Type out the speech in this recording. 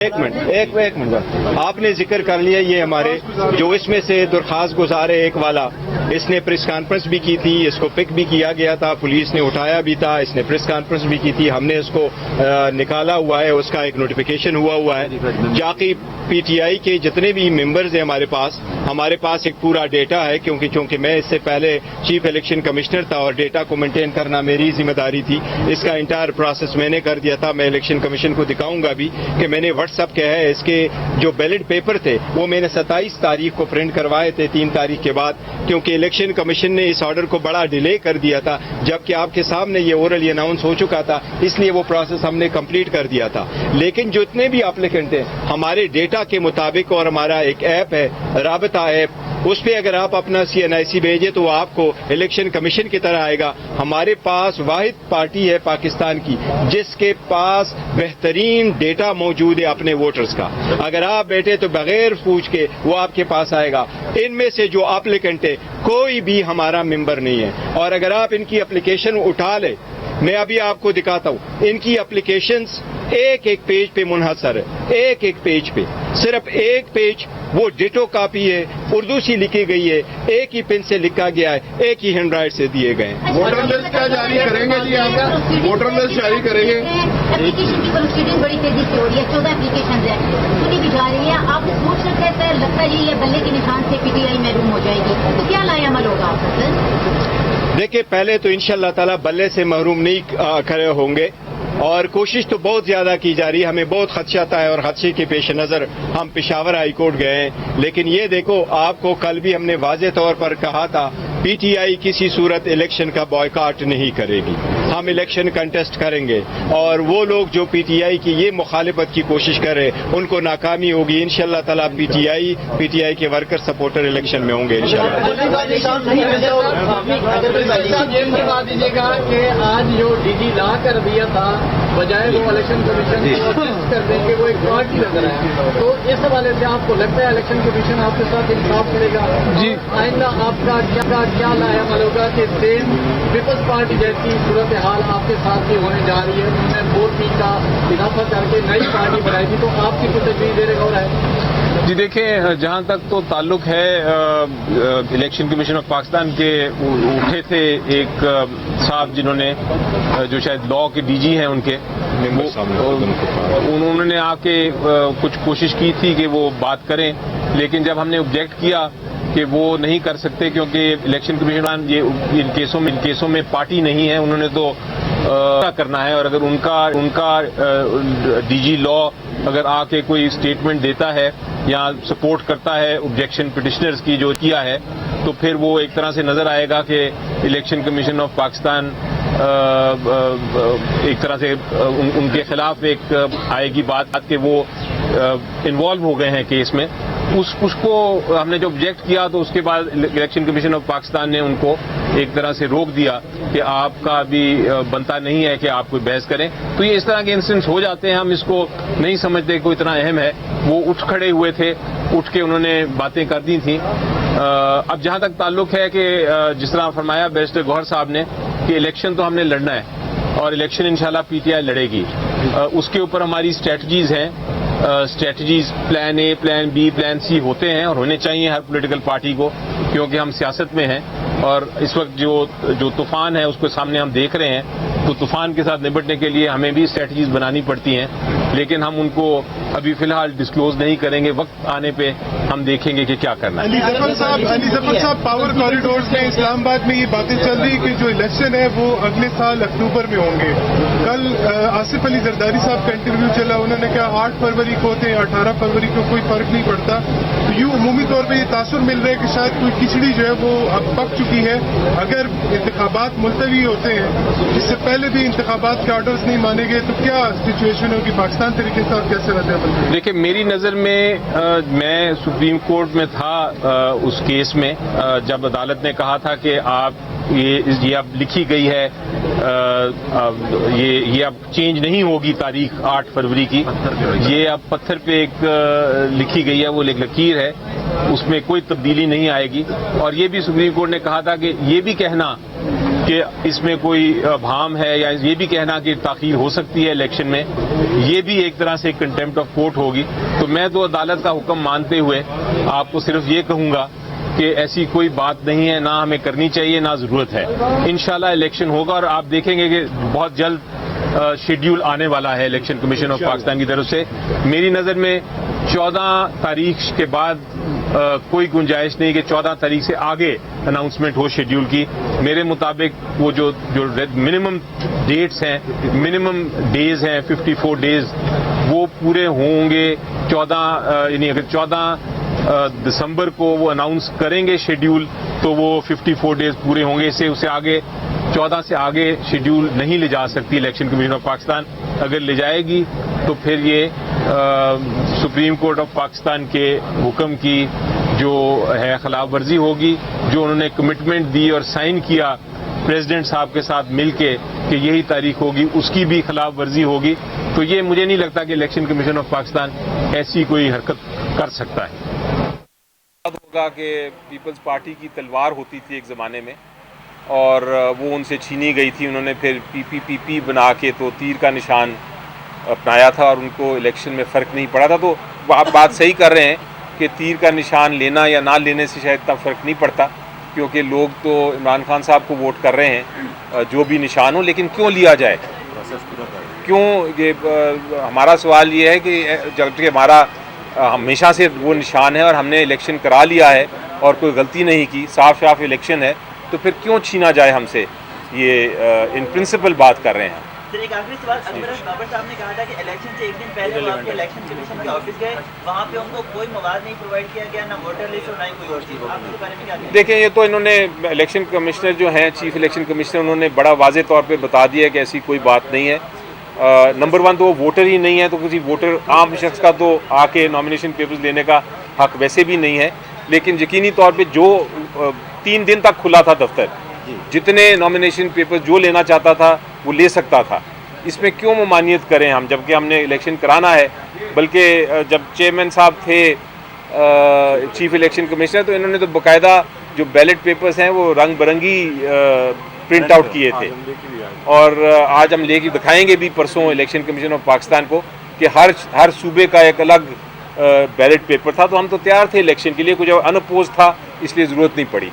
ایک منٹ بس آپ نے ذکر کر لیا یہ ہمارے جو اس میں سے درخواست گزار ہے ایک والا، اس نے پریس کانفرنس بھی کی تھی، اس کو پک بھی کیا گیا تھا، پولیس نے اٹھایا بھی تھا، اس نے پریس کانفرنس بھی کی تھی، ہم نے اس کو نکالا ہوا ہے، اس کا ایک نوٹیفیکیشن ہوا ہے۔ باقی پی ٹی آئی کے جتنے بھی ممبرز ہیں ہمارے پاس ایک پورا ڈیٹا ہے، چونکہ میں اس سے پہلے چیف الیکشن کمشنر تھا اور ڈیٹا کو مینٹین کرنا میری ذمہ داری تھی۔ اس کا انٹائر پروسیس میں نے کر دیا تھا۔ میں الیکشن کمیشن کو دکھاؤں گا بھی کہ میں نے واٹس ایپ کیا ہے، اس کے جو بیلٹ پیپر تھے وہ میں نے 27 تاریخ کو پرنٹ کروائے تھے 3 تاریخ کے بعد، کیونکہ الیکشن کمیشن نے اس آرڈر کو بڑا ڈیلے کر دیا تھا، جبکہ آپ کے سامنے یہ اورلی اناؤنس ہو چکا تھا، اس لیے وہ پروسیس ہم نے کمپلیٹ کر دیا تھا۔ لیکن جو اتنے بھی اپلیکنٹ ہیں ہمارے ڈیٹا کے مطابق، اور ہمارا ایک ایپ ہے رابطہ ایپ، اس پہ اگر آپ اپنا CNIC بھیجے تو وہ آپ کو الیکشن کمیشن کی طرح آئے گا۔ ہمارے پاس واحد پارٹی ہے پاکستان کی جس کے پاس بہترین ڈیٹا موجود ہے اپنے ووٹرز کا۔ اگر آپ بیٹھے تو بغیر پوچھ کے وہ آپ کے پاس آئے گا۔ ان میں سے جو اپلیکنٹ ہے کوئی بھی ہمارا ممبر نہیں ہے، اور اگر آپ ان کی اپلیکیشن اٹھا لیں، میں ابھی آپ کو دکھاتا ہوں، ان کی اپلیکیشنز ایک پیج پہ منحصر ہے، ایک پیج پہ، صرف ایک پیج وہ ڈیٹو کاپی ہے، اردو سے لکھی گئی ہے، ایک ہی پن سے لکھا گیا ہے، ایک ہی ہینڈ رائٹ سے دیے گئے ہیں۔ ووٹر لسٹ کیا جاری کریں گے جی؟ آپ ووٹر لسٹ جاری کریں گے؟ اپلیکیشن کی پروسیڈنگ بڑی تیزی سے ہو رہی ہے، 14 اپلیکیشن ہیں، سنی بھی جا رہی ہے۔ آپ سوچ سکتے ہیں، لگتا ہے یہ بلے کے نشان سے PTI محروم ہو جائے گی، تو کیا لائے عمل ہوگا آپ کا سر؟ دیکھیں، پہلے تو انشاءاللہ تعالی بلے سے محروم نہیں کھڑے ہوں گے، اور کوشش تو بہت زیادہ کی جا رہی ہے۔ ہمیں بہت خدشہ تھا اور خدشے کے پیش نظر ہم پشاور ہائی کورٹ گئے ہیں، لیکن یہ دیکھو، آپ کو کل بھی ہم نے واضح طور پر کہا تھا PTI کسی صورت الیکشن کا بائیکاٹ نہیں کرے گی، ہم الیکشن کنٹیسٹ کریں گے، اور وہ لوگ جو PTI کی یہ مخالفت کی کوشش کر رہے ان کو ناکامی ہوگی۔ انشاءاللہ تعالی PTI کے ورکر سپورٹر الیکشن میں ہوں گے انشاءاللہ۔ یہ بتا دیجیے گا کہ آج جو DG لا کر دیا تھا بجائے وہ الیکشن کمیشن کر دیں کہ وہ ایک پارٹی نظر آئے، تو اس حوالے سے آپ کو لگتا ہے الیکشن کمیشن آپ کے ساتھ انصاف کرے گا؟ جی، آئندہ آپ کا کیا لایا عمل ہوگا کہ سیم پیپلز پارٹی جیسی صورتحال آپ کے ساتھ بھی ہونے جا رہی ہے، انہوں نے 4P کا اضافہ کر کے نئی پارٹی بنائی تھی، تو آپ کی کچھ تجویز دے رہے ہو رہا ہے؟ جی دیکھیں، جہاں تک تو تعلق ہے الیکشن کمیشن آف پاکستان کے، اٹھے تھے ایک صاحب جنہوں نے جو شاید لاء کے DG ہیں ان کے، انہوں نے آ کے کچھ کوشش کی تھی کہ وہ بات کریں، لیکن جب ہم نے آبجیکٹ کیا کہ وہ نہیں کر سکتے کیونکہ الیکشن کمیشن یہ ان کیسوں میں پارٹی نہیں ہے، انہوں نے تو کرنا ہے، اور اگر ان کا DG لاء اگر آ کے کوئی اسٹیٹمنٹ دیتا ہے یا سپورٹ کرتا ہے آبجیکشن پٹیشنرز کی جو کیا ہے، تو پھر وہ ایک طرح سے نظر آئے گا کہ الیکشن کمیشن آف پاکستان ایک طرح سے ان کے خلاف ایک آئے گی بات کہ وہ انوالو ہو گئے ہیں کیس میں۔ اس کو ہم نے جو آبجیکٹ کیا تو اس کے بعد الیکشن کمیشن آف پاکستان نے ان کو ایک طرح سے روک دیا کہ آپ کا بھی بنتا نہیں ہے کہ آپ کوئی بحث کریں۔ تو یہ اس طرح کے انسٹنس ہو جاتے ہیں، ہم اس کو نہیں سمجھتے کوئی اتنا اہم ہے۔ وہ اٹھ کھڑے ہوئے تھے، اٹھ کے انہوں نے باتیں کر دی تھیں۔ اب جہاں تک تعلق ہے کہ جس طرح فرمایا بیرسٹر گوہر صاحب نے کہ الیکشن تو ہم نے لڑنا ہے، اور الیکشن انشاءاللہ PTI لڑے گی، اس کے اوپر ہماری اسٹریٹجیز ہیں، strategies plan A، plan B، plan C ہوتے ہیں اور ہونے چاہیے ہر پولیٹیکل پارٹی کو، کیونکہ ہم سیاست میں ہیں، اور اس وقت جو طوفان ہے اس کو سامنے ہم دیکھ رہے ہیں، تو طوفان کے ساتھ نپٹنے کے لیے ہمیں بھی اسٹریٹجیز بنانی پڑتی ہیں، لیکن ہم ان کو ابھی فی الحال ڈسکلوز نہیں کریں گے، وقت آنے پہ ہم دیکھیں گے کہ کیا کرنا ہے۔ علی ظفر صاحب، پاور کوریڈورز میں اسلام آباد میں یہ باتیں چل رہی کہ جو الیکشن ہے وہ اگلے سال اکتوبر میں ہوں گے۔ کل آصف علی زرداری صاحب کا انٹرویو چلا، انہوں نے کہا 8 فروری کو ہوتے ہیں 18 فروری کو کوئی فرق نہیں پڑتا۔ تو یوں عمومی طور پہ یہ تاثر مل رہا ہے کہ شاید کوئی کھچڑی جو ہے وہ اب پک چکی ہے۔ اگر انتخابات ملتوی ہوتے ہیں، اس سے پہلے بھی انتخابات کے آرڈرز نہیں مانے گئے، تو کیا سچویشن ہوگی پاکستان طریقے سے، اور کیسے رد عمل کریں؟ دیکھیں، میری نظر میں میں سپریم کورٹ میں تھا اس کیس میں، جب عدالت نے کہا تھا کہ آپ یہ اب لکھی گئی ہے، یہ اب چینج نہیں ہوگی تاریخ 8 فروری کی، یہ اب پتھر پہ ایک لکھی گئی ہے، وہ ایک لکیر ہے، اس میں کوئی تبدیلی نہیں آئے گی۔ اور یہ بھی سپریم کورٹ نے کہا تھا کہ یہ بھی کہنا کہ اس میں کوئی ابہام ہے یا یہ بھی کہنا کہ تاخیر ہو سکتی ہے الیکشن میں، یہ بھی ایک طرح سے کنٹمپٹ آف کورٹ ہوگی. تو میں تو عدالت کا حکم مانتے ہوئے آپ کو صرف یہ کہوں گا کہ ایسی کوئی بات نہیں ہے، نہ ہمیں کرنی چاہیے نہ ضرورت ہے. انشاءاللہ الیکشن ہوگا اور آپ دیکھیں گے کہ بہت جلد شیڈیول آنے والا ہے الیکشن کمیشن آف پاکستان کی طرف سے. میری نظر میں 14 تاریخ کے بعد کوئی گنجائش نہیں کہ 14 تاریخ سے آگے اناؤنسمنٹ ہو شیڈیول کی. میرے مطابق وہ جو منیمم ڈیٹس ہیں، منیمم ڈیز ہیں 54 ڈیز، وہ پورے ہوں گے. 14 یعنی اگر 14 دسمبر کو وہ اناؤنس کریں گے شیڈیول تو وہ 54 ڈیز پورے ہوں گے. اس سے آگے 14 سے آگے شیڈیول نہیں لے جا سکتی الیکشن کمیشن آف پاکستان. اگر لے جائے گی تو پھر یہ سپریم کورٹ آف پاکستان کے حکم کی جو ہے خلاف ورزی ہوگی. جو انہوں نے کمٹمنٹ دی اور سائن کیا پریزیڈنٹ صاحب کے ساتھ مل کے کہ یہی تاریخ ہوگی، اس کی بھی خلاف ورزی ہوگی. تو یہ مجھے نہیں لگتا کہ الیکشن کمیشن آف پاکستان ایسی کوئی حرکت کر سکتا ہے. ہوگا کہ پیپلز پارٹی کی تلوار ہوتی تھی ایک زمانے میں اور وہ ان سے چھینی گئی تھی. انہوں نے پھر پی بنا کے تو تیر کا نشان اپنایا تھا اور ان کو الیکشن میں فرق نہیں پڑا تھا. تو آپ بات صحیح کر رہے ہیں کہ تیر کا نشان لینا یا نہ لینے سے شاید اتنا فرق نہیں پڑتا، کیونکہ لوگ تو عمران خان صاحب کو ووٹ کر رہے ہیں جو بھی نشان ہو. لیکن کیوں لیا جائے، کیوں؟ یہ ہمارا سوال یہ ہے کہ جبکہ ہمارا ہمیشہ سے وہ نشان ہے اور ہم نے الیکشن کرا لیا ہے اور کوئی غلطی نہیں کی، صاف الیکشن ہے، تو پھر کیوں چھینا جائے ہم سے؟ یہ ان پرنسپل بات کر رہے ہیں. سر ایک آخری سوال، اکبر بابر صاحب نے کہا تھا کہ الیکشن سے ایک دن پہلے وہ آپ کے الیکشن کمیشن کے آفس گئے، وہاں پہ ان کو کوئی مواد نہیں پرووائڈ کیا گیا، نہ ووٹر لسٹ اور نہ ہی کوئی اور چیز. آپ اس کے بارے میں کیا کہیں گے؟ دیکھیں، یہ تو انہوں نے الیکشن کمشنر جو ہیں، چیف الیکشن کمشنر، انہوں نے بڑا واضح طور پہ بتا دیا کہ ایسی کوئی بات نہیں ہے. نمبر 1 تو وہ ووٹر ہی نہیں ہے، تو کسی ووٹر عام شخص کا تو آ کے نامینیشن پیپرز لینے کا حق ویسے بھی نہیں ہے. لیکن یقینی طور پہ جو 3 دن تک کھلا تھا دفتر، جتنے نامینیشن پیپرز جو لینا چاہتا تھا وہ لے سکتا تھا. اس میں کیوں ممانعت کریں ہم، جبکہ ہم نے الیکشن کرانا ہے؟ بلکہ جب چیئرمین صاحب تھے چیف الیکشن کمشنر، تو انہوں نے تو باقاعدہ جو بیلٹ پیپرز ہیں وہ رنگ برنگی پرنٹ آؤٹ کیے تھے. اور آج ہم لے کے دکھائیں گے بھی پرسوں الیکشن کمیشن آف پاکستان کو کہ ہر صوبے کا ایک الگ بیلٹ پیپر تھا. تو ہم تو تیار تھے الیکشن کے لیے، کچھ ان اپوز تھا اس لیے ضرورت نہیں پڑی.